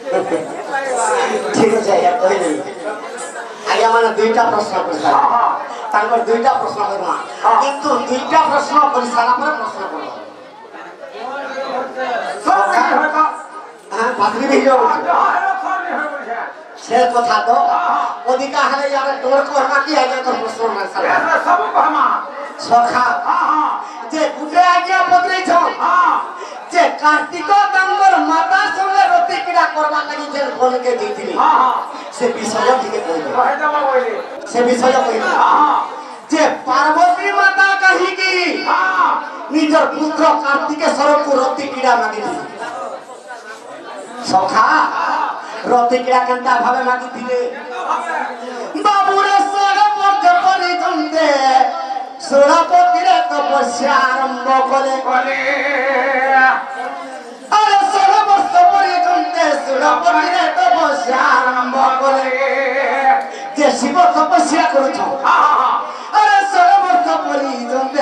ठीक है यार कहले आगे माने दुईटा प्रश्न करसा तांकर दुईटा प्रश्न करबा किंतु दुईटा प्रश्न कर सारा पर प्रश्न करबा हां बादरी भी जो से कथा तो ओदिका हले यार तोर को हमा की आगे तो प्रश्न ना सारा सब हमा सखा जे गुटे आज्ञा पत्रे छ जे कार्तिक गंगर माता संगे रति क्रीड़ा करबा लागि जे बोल के दिथिली से विषय ठीक कहि से विषय कहि जे पार्वती माता कहि कि निजर पुत्र कार्तिकेश्वर को रति क्रीड़ा मागिली सखा रति क्रीड़ा केनता भाबे मागिथिले बाबूरे सगे मध्य परि जंदे सुरापतिर तपस्या आरंभ कले अरे 16 वर्ष पर्यंत सुरापतिर तपस्या आरंभ कले जे शिव तपस्या करूछ अरे 16 वर्ष पर्यंत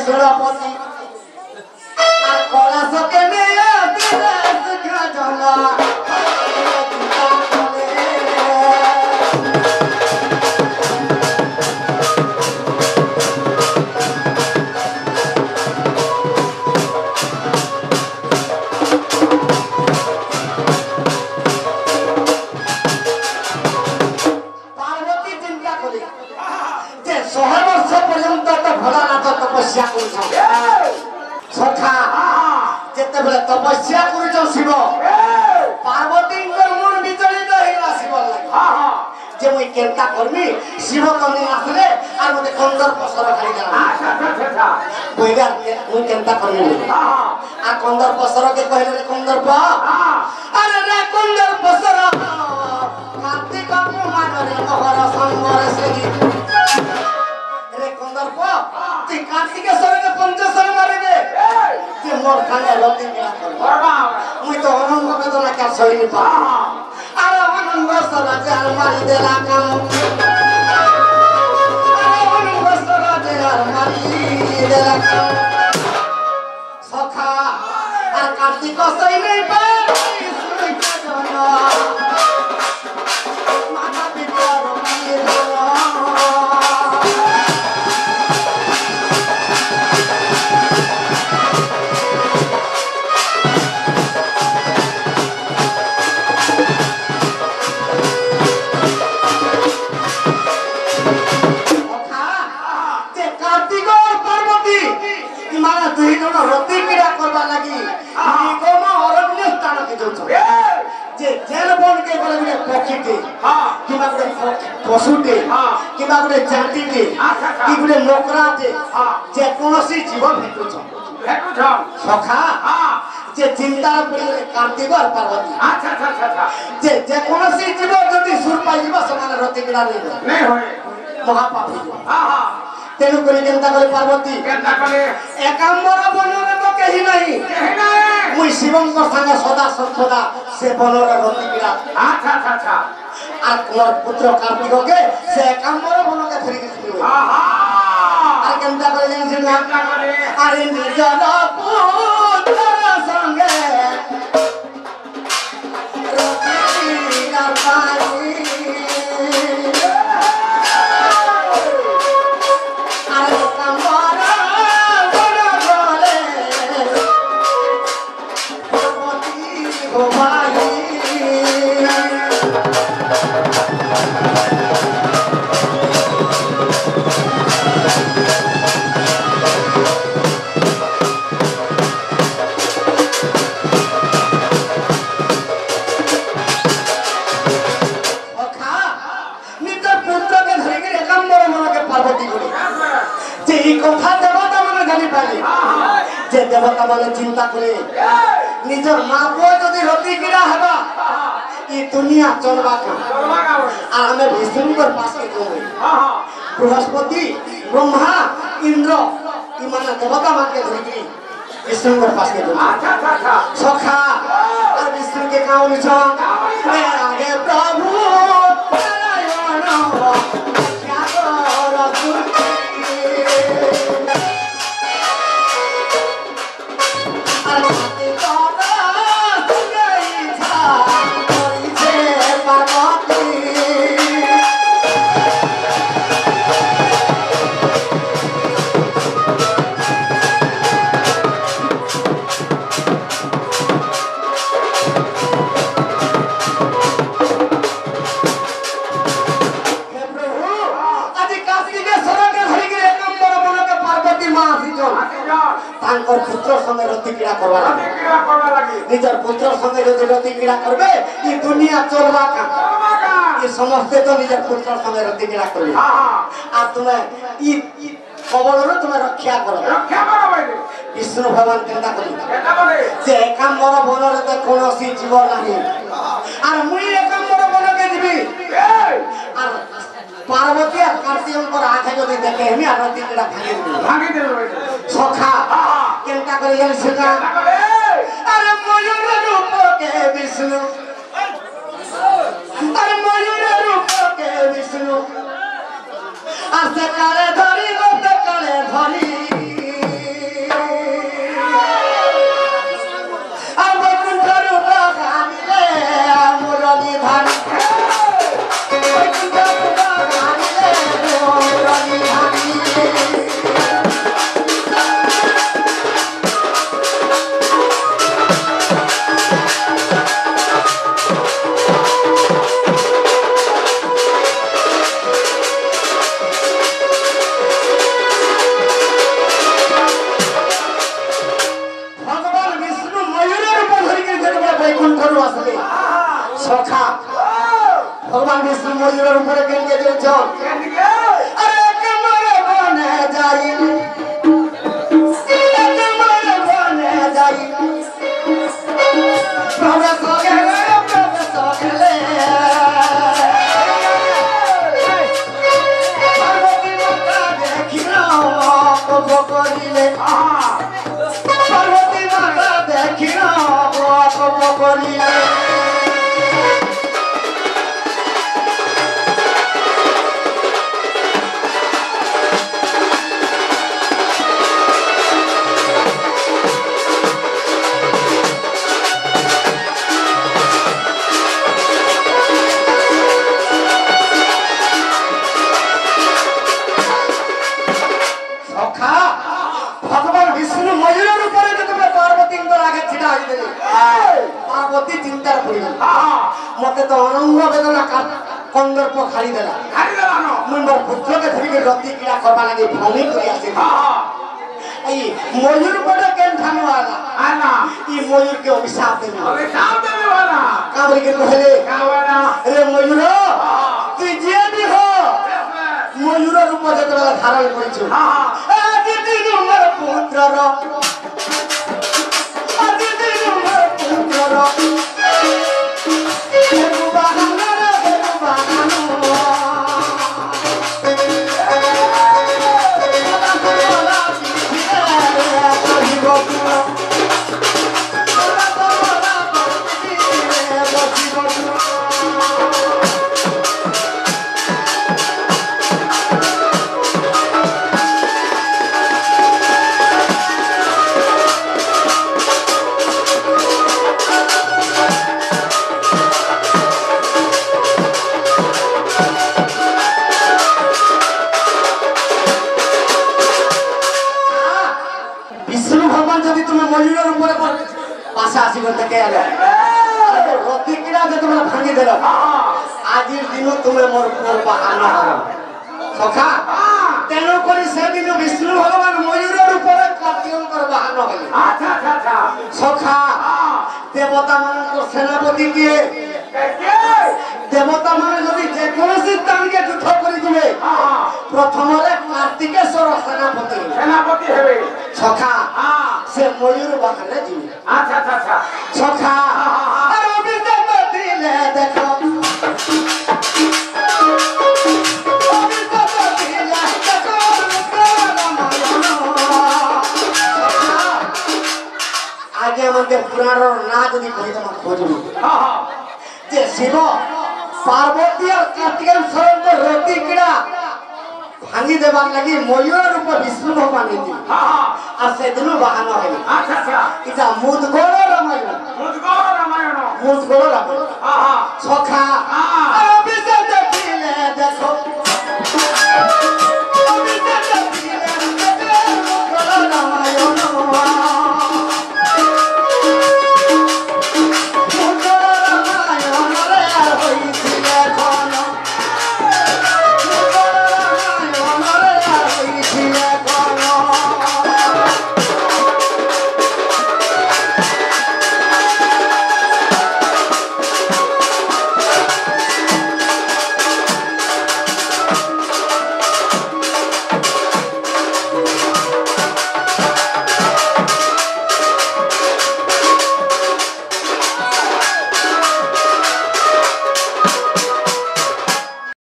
सुरापति आ कलाश के ने दिवस गजना तपस्या करूछ सखा जेते बेले तपस्या करूछ शिव पार्वती मन विचलित हैला शिव लागि जे मुई केनता करमी शिव कमी आसले आ मते कंदर पसर खाली देला बोइगा मुई केनता करमी आ कंदर पसर के कहले रे कंदर प अरे रे कंदर पसर कार्तिक मानरे मोहर संवर से रे कंदर प ती कार्तिकेश्वर के पंचेश्वर मारेगे ते मोर खाने रति क्या कर मुई तो अनंग वेदना क्या सही नहीं पा अरे अनंग सराजे मारी देला काम अरे अनंग सराजे मारी देला काम सखा अरे कार्तिक सही नहीं पा सुई का जाना माता पिता रोमानी रति क्रीड़ा करबा लागि निगम अरण्य स्थान के जोछ जे जेल बन के बोले बिना पक्षीटे किबा गुडे पशुटे किबा गुडे जातिटे कि गुडे नोकराटे जे कोनोसी जीव भेटुछ सखा जे चिंता पड़े कार्तिक और पार्वती अच्छा जे कोनोसी जीव जति सुर पाई जीव समान रति क्रीड़ा नहीं होय महापापी तेनु करी केनता करे पार्वती केनता करे एकांबर बनरे तो कहि नहीं मुई शिवंक संग सदा सर्वदा से बनरे रति क्रीड़ा अच्छा आ मोर पुत्र कार्तिक के से एकांबर बन के धरि के आ केनता करे केनता करे अरे निजर पुत्र संगे रति क्रीड़ा पाई देवता माने चिंता करे निजर मां को जदी रति क्रीड़ा हेबा ई दुनिया चलबा का आ हमें विष्णुकर पास के कहबे बृहस्पति ब्रह्मा इंद्र ई माने देवता मान के धरि विष्णुकर पास के अच्छा सखा और विष्णु के गांव में छ आगे प्रभु नारायण क्या करो সঙ্গে রতি ক্রীড়া করবা লাগে নিজের পুত্র সঙ্গে যদি রতি ক্রীড়া করবে এই দুনিয়া চলবা কাম এই সমস্ত তো নিজের পুত্র সঙ্গে রতি ক্রীড়া করবে আর তুমি ই কবলরে তুমি রক্ষা করো বিষ্ণু ভগবান চিন্তা করি যে একাম্বর বনরে তো কোনসি জীব নাই আর মুই একাম্বর বনকে দিবি আর পার্বতী আর কার্তিকঙ্কর আঁখে যদি দেখে আমি আর রতি ক্রীড়া ভাঙি দেবে সখা কেনটা করে জানিস না আরে ময়ূরের রূপকে বিষ্ণু আরে ময়ূরের রূপকে বিষ্ণু আর সে কারে ধরি লোক কারে ধরি আর বৈকুণ্ঠ রূপ গানিলে মুরলী ধানি বৈকুণ্ঠ রূপ গানিলে মুরলী ধানি সখা ভগবান বিষ্ণু ময়ূরের উপরে কেনকে দিয়েছ আরে কেমরে বনে যাই কেমরে বনে যাই প্রবেশ গেলে পার্বতী মাতা দেখিল অপ করিলে পার্বতী মাতা দেখিল অপ করিলে পার্বতী চিন্তার পড়িল মতে তো অনঙ্গ বেদনা কন্দর্প খাড়ি দেলা মুই মোর পুত্রকে ধরিকে রতি ক্রীড়া করবা লাগে ভূমি করে আসে এই ময়ূর বড় কেন ঠানুয়ালা আনা এই ময়ূরকে অভিশাপ দেবে কাবরিকে কইলে রে ময়ূর তুই যে দি হ ময়ূরের উপর যেতবেলা ধারণ করেছ আদি দিন মোর পুত্রর আজির দিন তুমি মোর পুর বাহানা সখা তেন করি সেদিন বিষ্ণু ভগবান ময়ূরের উপরে কার্তিকঙ্কর বাহানা হইল সখা দেবতা মানক সেনাপতি কে দেবতা মানে যদি যে কৌশি তানকে যুদ্ধ করে দিবে প্রথমরে কার্তিকেশ্বর সেনাপতি হবে সখা সে ময়ূর বাহানে দিবে সখা আর অভিযোগ দিলে দেখো আগে আমাদের পুরাণের না যদি কই তোমার বুঝবি যে শিব পার্বতী আর কার্তিকেশ্বরের রতি ক্রীড়া ভাঙি দেবার লাগি ময়ূরের উপর বিষ্ণু ভগবান নিতি আর সেদিন বাহানো হইল এটা